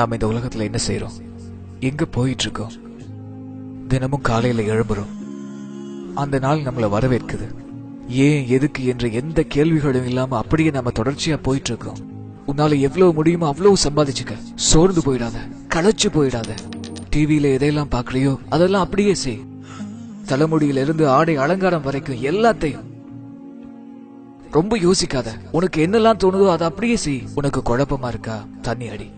நாம இந்த உலகத்துல என்ன செய்யறோம், எங்க போயிட்டு இருக்கோம்? தினமும் காலையில எழும்புறோம், அந்த நாள் நம்மள வரவேற்குது. ஏன் எதுக்கு என்ற எந்த கேள்விகளும் இல்லாம அப்படியே நம்ம தொடர்ச்சியா போயிட்டு இருக்கோம். உன்னால எவ்வளவு முடியுமோ அவ்வளவு சம்பாதிச்சுக்க, சோர்ந்து போயிடாத, களைச்சு போயிடாத. டிவியில எதையெல்லாம் பாக்குறியோ அதெல்லாம் அப்படியே செய். தலைமுடியில இருந்து ஆடை அலங்காரம் வரைக்கும் எல்லாத்தையும் ரொம்ப யோசிக்காத. உனக்கு என்னெல்லாம் தோணுதோ அதை அப்படியே செய். உனக்கு குழப்பமா இருக்கா, தண்ணி அடி.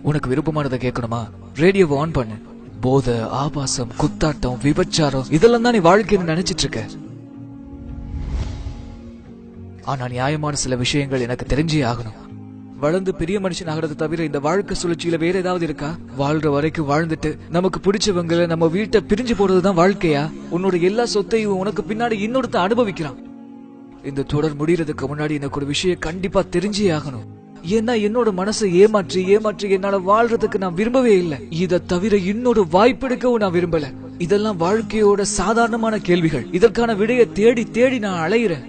உனக்கு விருப்பமானதை கேட்கணுமா, ரேடியோவை ஆன் பண்ணு. போதை, ஆபாசம், குத்தாட்டம், விபச்சாரம் இதெல்லாம் தான் நீ வாழ்க்கைன்னு நினைச்சிட்டு இருக்க. ஆனா நியாயமான சில விஷயங்கள் எனக்கு தெரிஞ்சே ஆகணும். வளர்ந்து பெரிய மனுஷன் ஆகிறது தவிர இந்த வாழ்க்கை சுழற்சியில வேற ஏதாவது இருக்கா? வாழ்ற வரைக்கும் வாழ்ந்துட்டு நமக்கு பிடிச்சவங்களை நம்ம வீட்டை பிரிஞ்சு போறதுதான் வாழ்க்கையா? உன்னோட எல்லா சொத்தையும் உனக்கு பின்னாடி இன்னொருத்த அனுபவிக்கிறான். இந்த தொடர் முடியறதுக்கு முன்னாடி எனக்கு ஒரு விஷயம் கண்டிப்பா தெரிஞ்சே ஆகணும். ஏன்னா என்னோட மனசை ஏமாற்றி ஏமாற்றி என்னால வாழ்றதுக்கு நான் விரும்பவே இல்லை. இதை தவிர இன்னொரு வாய்ப்பெடுக்கவும் நான் விரும்பல. இதெல்லாம் வாழ்க்கையோட சாதாரணமான கேள்விகள். இதற்கான விடையை தேடி தேடி நான் அலையிறேன்.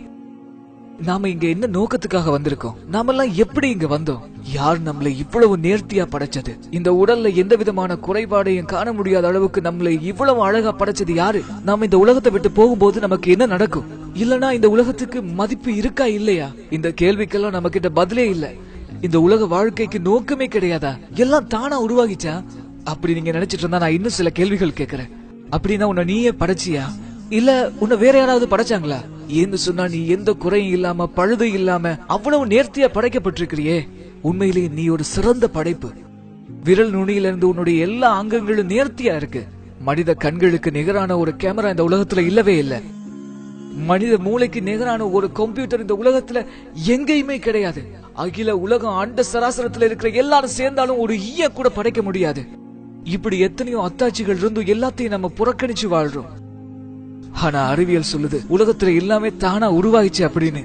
நாம இங்க என்ன நோக்கத்துக்காக வந்திருக்கோம்? நாமெல்லாம் எப்படி இங்க வந்தோம்? யார் நம்மளை இவ்வளவு நேர்த்தியா படைச்சது? இந்த உடல்ல எந்த விதமான குறைபாடையும் காண முடியாத அளவுக்கு நம்மளை இவ்வளவு அழகா படைச்சது யாரு? நாம இந்த உலகத்தை விட்டு போகும்போது நமக்கு என்ன நடக்கும்? இல்லனா இந்த உலகத்துக்கு மதிப்பு இருக்கா இல்லையா? இந்த கேள்விக்கெல்லாம் நம்ம கிட்ட பதிலே இல்ல. இந்த உலக வாழ்க்கைக்கு நோக்கமே கிடையாதா? எல்லாம் தானா உருவாகிச்சா? அப்படி நீங்க நினைச்சிட்டு இருந்தா நான் இன்னும் சில கேள்விகள் கேட்கிறேன். அப்படின்னா உன்னை நீயே படைச்சியா, இல்ல உன்னை வேற யாராவது படைச்சாங்களா? ஏன்னு சொன்னா நீ எந்த குறையும் இல்லாம பழுது இல்லாம அவ்வளவு நேர்த்தியா படைக்கப்பட்டிருக்கிறியே. உண்மையிலேயே நீ ஒரு சிறந்த படைப்பு. விரல் நுனியில இருந்து உன்னுடைய எல்லா அங்கங்களும் நேர்த்தியா இருக்கு. மனித கண்களுக்கு நிகரான ஒரு கேமரா இந்த உலகத்துல இல்லவே இல்லை. மனித மூளைக்கு நிகரான ஒரு கம்ப்யூட்டர் இந்த உலகத்துல எங்கேயுமே கிடையாது. அகில உலகம் அண்ட சராசரத்துல இருக்கிற எல்லாரும் சேர்ந்தாலும் ஒரு ஈய கூட படைக்க முடியாது. இப்படி எத்தனையோ அத்தாட்சிகள் இருந்தும் எல்லாத்தையும் நம்ம புறக்கணிச்சு வாழ்றோம். ஆனா அறிவியல் சொல்லுது உலகத்துல எல்லாமே தானா உருவாயிச்சு அப்படின்னு.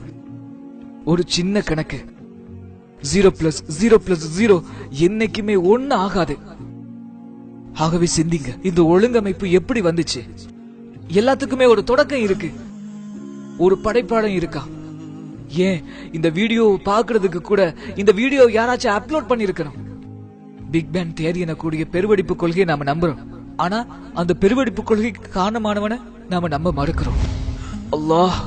ஒரு சின்ன கணக்கு, 0+0+0 என்னைக்குமே 1 ஆகாது. ஆகவே சிந்திங்க, இந்த ஒழுங்கமைப்பு எப்படி வந்துச்சு? எல்லாத்துக்குமே ஒரு தொடக்கம் இருக்கு, ஒரு படைப்பாளம் இருக்கா? ஏன் இந்த வீடியோ பாக்குறதுக்கு கூட இந்த வீடியோ யாராச்சும் அப்லோட் பண்ணிருக்கணும். பிக் பேங் தியரி எனக்கூடிய பெருவெடிப்பு கொள்கையை நாம நம்புறோம். ஆனா அந்த பெருவெடிப்பு கொள்கைக்கு காரணமானவன நாம நம்ப மறுக்கிறோம். அல்லாஹ்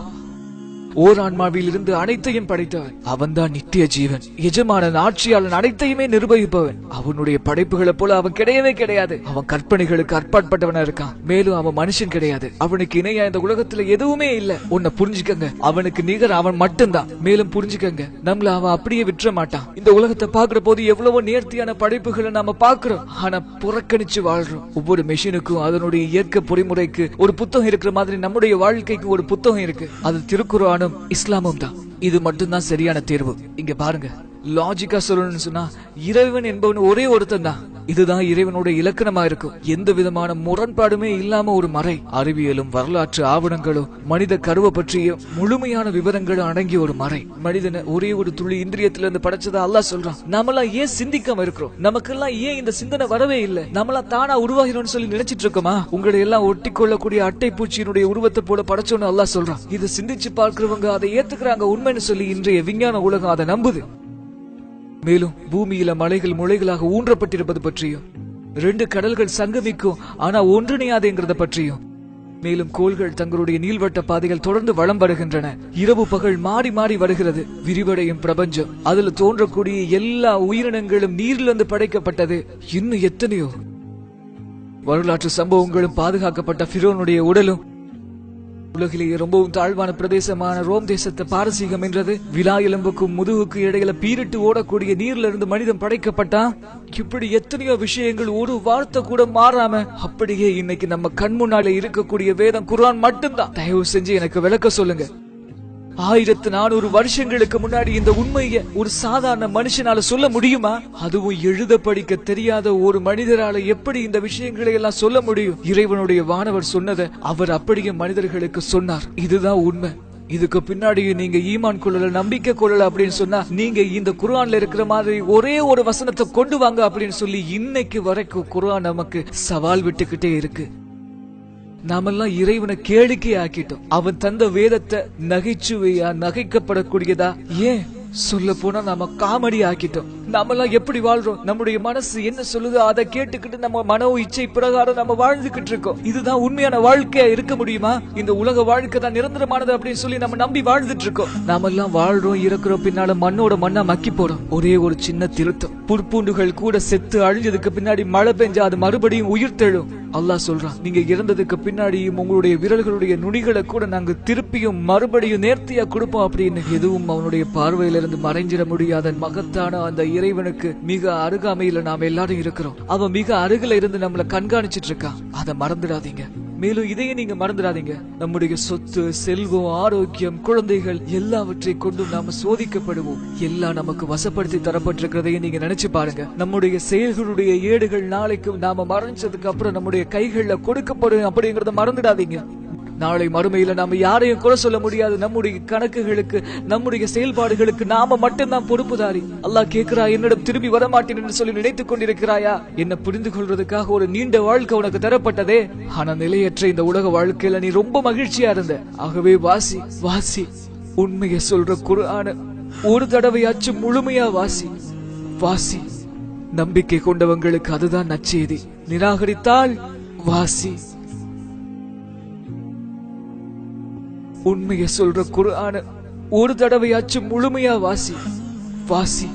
ஓர் ஆன்மாவில் இருந்து அனைத்தையும் படைத்தவன். அவன் தான் நித்திய ஜீவன், எஜமானன், ஆட்சியாளன், அனைத்தையுமே நிர்வகிப்பவன். அவனுடைய படைப்புகளை போல அவன் கிடையவே கிடையாது. அவன் கற்பனைகளுக்கு அற்பாற்பட்டவனா இருக்கான். மேலும் அவன் மனுஷன் கிடையாது. அவனுக்கு இணையா இந்த உலகத்துல எதுவுமே இல்ல. உன்னை புரிஞ்சுக்கங்க, அவனுக்கு நிகர் அவன் மட்டும்தான். மேலும் புரிஞ்சுக்கங்க, நம்மள அவன் அப்படியே விட்டுற மாட்டான். இந்த உலகத்தை பாக்குற போது எவ்வளவோ நேர்த்தியான படைப்புகளை நாம பாக்குறோம், ஆனா புறக்கணிச்சு வாழ்றோம். ஒவ்வொரு மெஷினுக்கும் அதனுடைய இயற்கை பொறிமுறைக்கு ஒரு புத்தகம் இருக்கிற மாதிரி நம்முடைய வாழ்க்கைக்கு ஒரு புத்தகம் இருக்கு. அது திருக்குர்ஆனும் இஸ்லாமும் தான். இது மட்டும்தான் சரியான தேர்வு. இங்க பாருங்க, லாஜிக்கா சொல்லணும்னு சொன்னா இறைவன் என்பவன் ஒரே ஒருத்தன் தான். இதுதான் இறைவனோட இலக்கணமா இருக்கும். எந்த விதமான முரண்பாடுமே இல்லாம ஒரு மறை. அறிவியலும் வரலாற்று ஆவணங்களும் மனித கருவை பற்றிய முழுமையான விவரங்களும் அடங்கிய ஒரு மறை. மனிதனை ஒரே ஒரு துளி இந்திரியத்திலிருந்து படைச்சதா அல்லாஹ் சொல்றான். நம்மளாம் ஏன் சிந்திக்காம இருக்கிறோம்? நமக்கெல்லாம் ஏன் இந்த சிந்தனை வரவே இல்லை? நம்மளாம் தானா உருவாகிறோம்னு சொல்லி நினைச்சிட்டு இருக்கோமா? உங்களை எல்லாம் ஒட்டி கொள்ளக்கூடிய அட்டை பூச்சியினுடைய உருவத்தை போல படைச்சோன்னு அல்லாஹ் சொல்றான். இதை சிந்திச்சு பார்க்கிறவங்க அதை ஏத்துக்கிறாங்க உண்மைன்னு சொல்லி இன்றைய விஞ்ஞான உலகம் அதை நம்புது. மேலும் பூமியில மலைகள் முளைகளாக ஊன்றப்பட்டிருப்பது பற்றியும், 2 கடல்கள் சங்கமிக்கும் ஆனா ஒன்றிணையாதுங்கிறத பற்றியும், மேலும் கோள்கள் தங்களுடைய நீள்வட்ட பாதைகள் தொடர்ந்து வலம் வருகின்றன. இரவு பகல் மாறி மாறி வருகிறது. விரிவடையும் பிரபஞ்சம், அதுல தோன்றக்கூடிய எல்லா உயிரினங்களும் நீரிலிருந்து படைக்கப்பட்டது. இன்னும் எத்தனையோ வரலாற்று சம்பவங்களும் பாதுகாக்கப்பட்ட ஃபிரௌனுடைய உடலும், உலகிலேயே ரொம்பவும் தாழ்வான பிரதேசமான ரோம் தேசத்தை பாரசீகம் என்றது. விலா எலும்புக்கும் முதுகுக்கு இடையில பீரிட்டு ஓடக்கூடிய நீர்ல இருந்து மனிதன் படைக்கப்பட்டான். இப்படி எத்தனையோ விஷயங்கள் ஒரு வார்த்தை கூட மாறாம அப்படியே இன்னைக்கு நம்ம கண் முன்னாலே இருக்கக்கூடிய வேதம் குர்ஆன் மட்டும்தான். தயவு செஞ்சு எனக்கு விளக்க சொல்லுங்க. 1400 வருஷங்களுக்கு முன்னாடி இந்த உண்மையை ஒரு சாதாரண மனுஷனால சொல்ல முடியுமா? அதுவும் எழுத படிக்க தெரியாத ஒரு மனிதரால எப்படி இந்த விஷயங்களை எல்லாம் சொல்ல முடியும்? இறைவனுடைய வானவர் சொன்னதை அவர் அப்படியே மனிதர்களுக்கு சொன்னார். இதுதான் உண்மை. இதுக்கு பின்னாடி நீங்க ஈமான் கொள்ளல, நம்பிக்கை கொள்ளல அப்படின்னு சொன்னா நீங்க இந்த குர்ஆன்ல இருக்கிற மாதிரி ஒரே ஒரு வசனத்தை கொண்டு வாங்க அப்படின்னு சொல்லி இன்னைக்கு வரைக்கும் குர்ஆன் நமக்கு சவால் விட்டுக்கிட்டே இருக்கு. நாமெல்லாம் இறைவனை கேளிக்கை ஆக்கிட்டோம். அவன் தந்த வேதத்தை நகைச்சுவையா, நகைக்கப்படக்கூடியதா, ஏன் சொல்ல போனா நாம காமெடி ஆக்கிட்டோம். நாமெல்லாம் எப்படி வாழ்றோம்? நம்முடைய மனசு என்ன சொல்லுதோ அதை கேட்டுக்கிட்டு நம்ம மனோ இச்சை பிரகாரம் நம்ம வாழ்ந்துகிட்டு இருக்கோம். இதுதான் உண்மையான வாழ்க்கையா இருக்க முடியுமா? இந்த உலக வாழ்க்கை தான் நிரந்தரமானது அப்படின்னு சொல்லி நம்ம நம்பி வாழ்ந்துட்டு இருக்கோம். நாம எல்லாம் வாழ்றோம், இறக்குறோம், பின்னால மண்ணோட மண்ணா மக்கி போறோம். ஒரே ஒரு சின்ன திருத்தம், புற்பூண்டுகள் கூட செத்து அழிஞ்சதுக்கு பின்னாடி மழை பெஞ்சா அது மறுபடியும் உயிர் தெழும். அல்லாஹ் சொல்றான், நீங்க இறந்ததுக்கு பின்னாடியும் உங்களுடைய விரல்களுடைய நுனிகளை கூட நாங்க திருப்பியும் மறுபடியும் நேர்த்தியா கொடுப்போம் அப்படின்னு. எதுவும் அவனுடைய பார்வையிலிருந்து மறைஞ்சிட முடியாத மகத்தான அந்த இறைவனுக்கு மிக அருகாமையில நாம எல்லாரும் இருக்கிறோம். அவன் மிக அருகில இருந்து நம்மள கண்காணிச்சிட்டு இருக்கான். அதை மறந்துடாதீங்க. மேலும் இதையே நீங்க மறந்துடாதீங்க, நம்முடைய சொத்து, செல்வம், ஆரோக்கியம், குழந்தைகள் எல்லாவற்றை கொண்டு நாம சோதிக்கப்படுவோம். எல்லாம் நமக்கு வசப்படுத்தி தரப்பட்டிருக்கிறதையும் நீங்க நினைச்சு பாருங்க. நம்முடைய செயல்களுடைய ஏடுகள் நாளைக்கு நாம மறைஞ்சதுக்கு அப்புறம் நம்முடைய கைகள்ல கொடுக்கப்படும் அப்படிங்கறத மறந்துடாதீங்க. நாளை மறுமையில நாம யாரையும் குறை சொல்ல முடியாது. நம்முடைய கணக்குகளுக்கு, நம்முடைய செயல்பாடுகளுக்கு நாம மட்டும்தான் பொறுப்புதாரி. அல்லாஹ் கேட்கிறா, என்னிடம் திரும்பி வரமாட்டேன் என்று சொல்லி நினைத்துக் கொண்டிருக்கிறாயா? என்ன புரிந்து கொள்றதுக்காக ஒரு நீண்ட வாழ்க்கை உனக்கு தரப்பட்டதே. ஆனா நிலையற்ற இந்த உலக வாழ்க்கையில நீ ரொம்ப மகிழ்ச்சியா இருந்த. ஆகவே வாசி வாசி, உண்மையை சொல்ற குர்ஆன ஒரு தடவையாச்சும் முழுமையா வாசி வாசி. நம்பிக்கை கொண்டவங்களுக்கு அதுதான் நற்செய்தி. நிராகரித்தால் வாசி. உண்மையை சொல்ற குர்ஆன ஒரு தடவையாச்சும் முழுமையா வாசி வாசி.